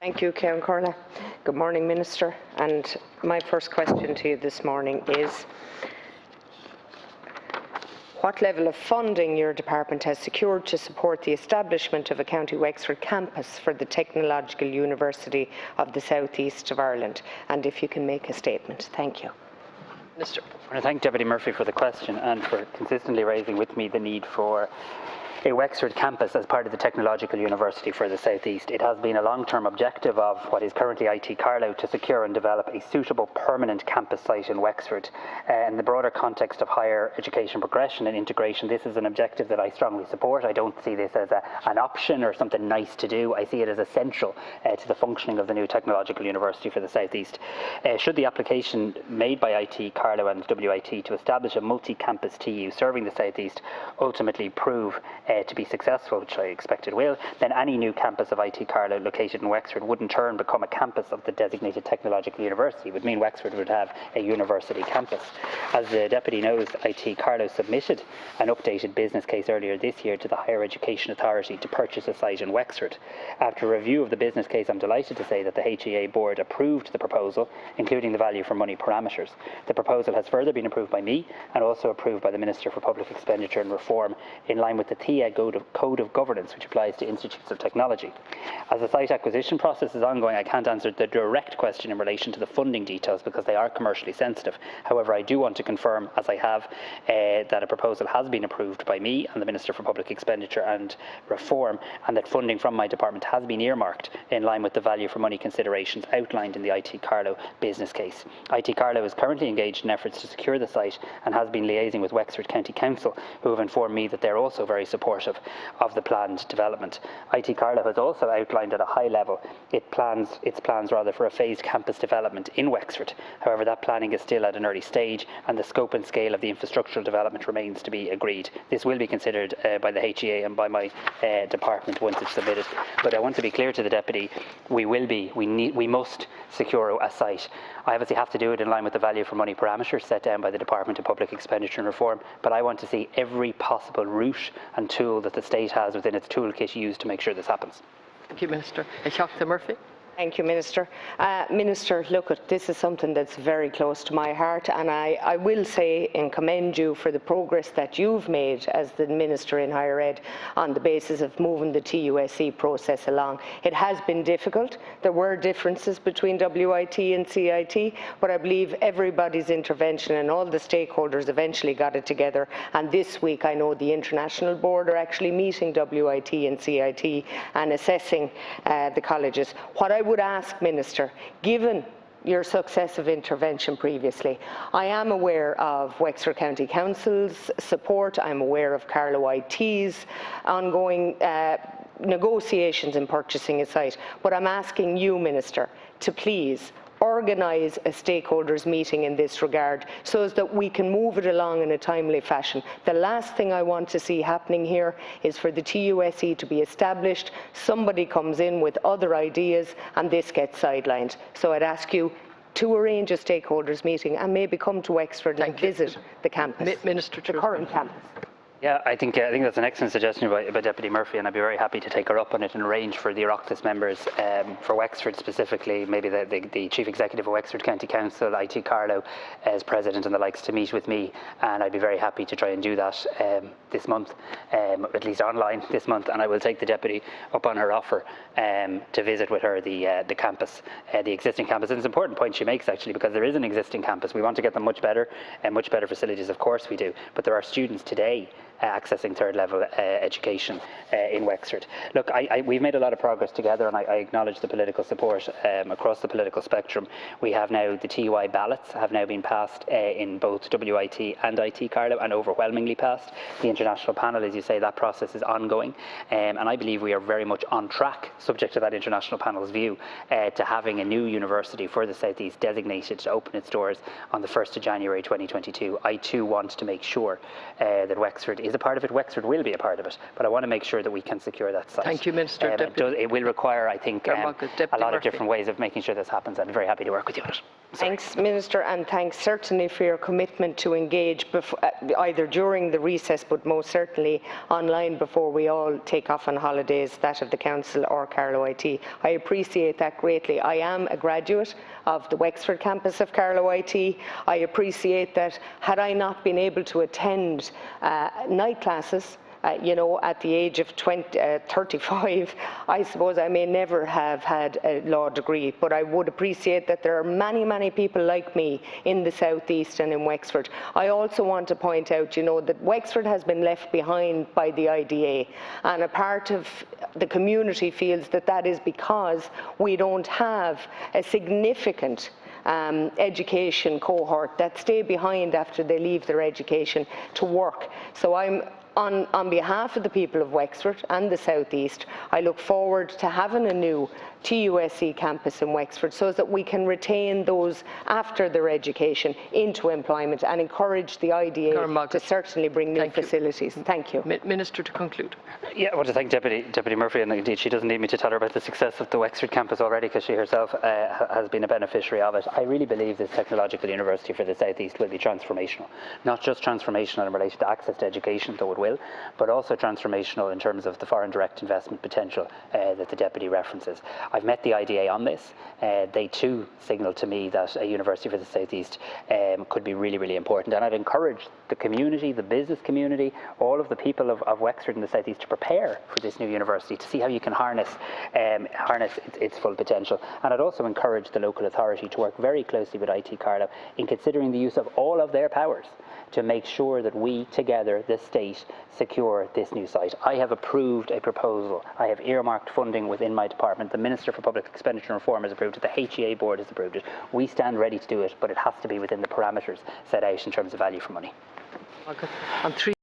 Thank you, Ciaran Corley. Good morning, Minister. And my first question to you this morning is, what level of funding your department has secured to support the establishment of a County Wexford campus for the Technological University of the South East of Ireland? And if you can make a statement. Thank you. Minister. I want to thank Deputy Murphy for the question and for consistently raising with me the need for a Wexford campus as part of the Technological University for the South East. It has been a long-term objective of what is currently IT Carlow to secure and develop a suitable permanent campus site in Wexford. In the broader context of higher education progression and integration, this is an objective that I strongly support. I don't see this as an option or something nice to do. I see it as essential to the functioning of the new Technological University for the South East. Should the application made by IT Carlow and WIT to establish a multi-campus TU serving the South East ultimately prove to be successful, which I expect it will, then any new campus of IT Carlow located in Wexford would in turn become a campus of the designated Technological University. It would mean Wexford would have a university campus. As the Deputy knows, IT Carlow submitted an updated business case earlier this year to the Higher Education Authority to purchase a site in Wexford. After review of the business case, I'm delighted to say that the HEA board approved the proposal, including the value for money parameters. The proposal has further been approved by me and also approved by the Minister for Public Expenditure and Reform in line with the TEA Code of Governance, which applies to institutes of technology. As the site acquisition process is ongoing, I can't answer the direct question in relation to the funding details because they are commercially sensitive. However, I do want to confirm, as I have, that a proposal has been approved by me and the Minister for Public Expenditure and Reform, and that funding from my department has been earmarked in line with the value for money considerations outlined in the IT Carlow business case. IT Carlow is currently engaged in efforts to secure the site and has been liaising with Wexford County Council, who have informed me that they're also very supportive of the planned development. IT Carlow has also outlined at a high level its plans for a phased campus development in Wexford. However, that planning is still at an early stage and the scope and scale of the infrastructural development remains to be agreed. This will be considered by the HEA and by my department once it's submitted. But I want to be clear to the Deputy, we must secure a site. I obviously have to do it in line with the value for money parameters set down by the Department of Public Expenditure and Reform, but I want to see every possible route and tool that the state has within its toolkit used to make sure this happens. Thank you, Minister. Oireachtas Murphy. Thank you, Minister. Minister, look, this is something that's very close to my heart, and I will say and commend you for the progress that you've made as the Minister in Higher Ed on the basis of moving the TUSE process along. It has been difficult. There were differences between WIT and CIT, but I believe everybody's intervention and all the stakeholders eventually got it together. And this week, I know the International Board are actually meeting WIT and CIT and assessing the colleges. What I would ask, Minister, given your successive intervention previously, I am aware of Wexford County Council's support. I'm aware of Carlow IT's ongoing negotiations in purchasing a site. But I'm asking you, Minister, to please organise a stakeholders meeting in this regard so as that we can move it along in a timely fashion. The last thing I want to see happening here is for the TUSE to be established, somebody comes in with other ideas and this gets sidelined. So I'd ask you to arrange a stakeholders meeting and maybe come to Wexford and visit the campus, Minister, the current campus. Yeah, I think that's an excellent suggestion by Deputy Murphy, and I'd be very happy to take her up on it and arrange for the Oireachtas members for Wexford specifically, maybe the Chief Executive of Wexford County Council, IT Carlow as President and the likes, to meet with me, and I'd be very happy to try and do that this month, at least online this month, and I will take the Deputy up on her offer to visit with her the campus, the existing campus. And it's an important point she makes, actually, because there is an existing campus. We want to get them much better facilities, of course we do, but there are students today accessing third level education in Wexford. Look, we've made a lot of progress together, and I acknowledge the political support across the political spectrum. We have now, the TUI ballots have now been passed in both WIT and IT Carlow, and overwhelmingly passed. The international panel, as you say, that process is ongoing, and I believe we are very much on track, subject to that international panel's view, to having a new university for the South East designated to open its doors on the 1st of January 2022. I too want to make sure that Wexford is a part of it. Wexford will be a part of it, but I want to make sure that we can secure that site. Thank you, Minister. It will require, I think, a lot of different ways of making sure this happens, and I'm very happy to work with you on it. Thanks, Minister, and thanks certainly for your commitment to engage either during the recess but most certainly online before we all take off on holidays, that of the Council or Carlow IT. I appreciate that greatly. I am a graduate of the Wexford campus of Carlow IT. I appreciate that had I not been able to attend night classes, at the age of 35, I suppose I may never have had a law degree, but I would appreciate that there are many, many people like me in the South East and in Wexford. I also want to point out, that Wexford has been left behind by the IDA, and a part of the community feels that that is because we don't have a significant education cohort that stay behind after they leave their education to work. So I'm on behalf of the people of Wexford and the South East, I look forward to having a new TUSE campus in Wexford so that we can retain those after their education into employment and encourage the IDA to certainly bring new facilities. Thank you. Minister, to conclude. Yeah, I want to thank Deputy Murphy, and indeed she doesn't need me to tell her about the success of the Wexford campus already because she herself has been a beneficiary of it. I really believe this technological university for the South East will be transformational. Not just transformational in relation to access to education, though it will, but also transformational in terms of the foreign direct investment potential that the Deputy references. I've met the IDA on this. They too signalled to me that a university for the South East could be really, really important. And I'd encourage the community, the business community, all of the people of Wexford and the South East to prepare for this new university, to see how you can harness its full potential. And I'd also encourage the local authority to work very closely with IT Carlow in considering the use of all of their powers to make sure that we together, the state, secure this new site. I have approved a proposal. I have earmarked funding within my department. The Minister for Public Expenditure and Reform has approved it. The HEA board has approved it. We stand ready to do it, but it has to be within the parameters set out in terms of value for money. Okay. On 3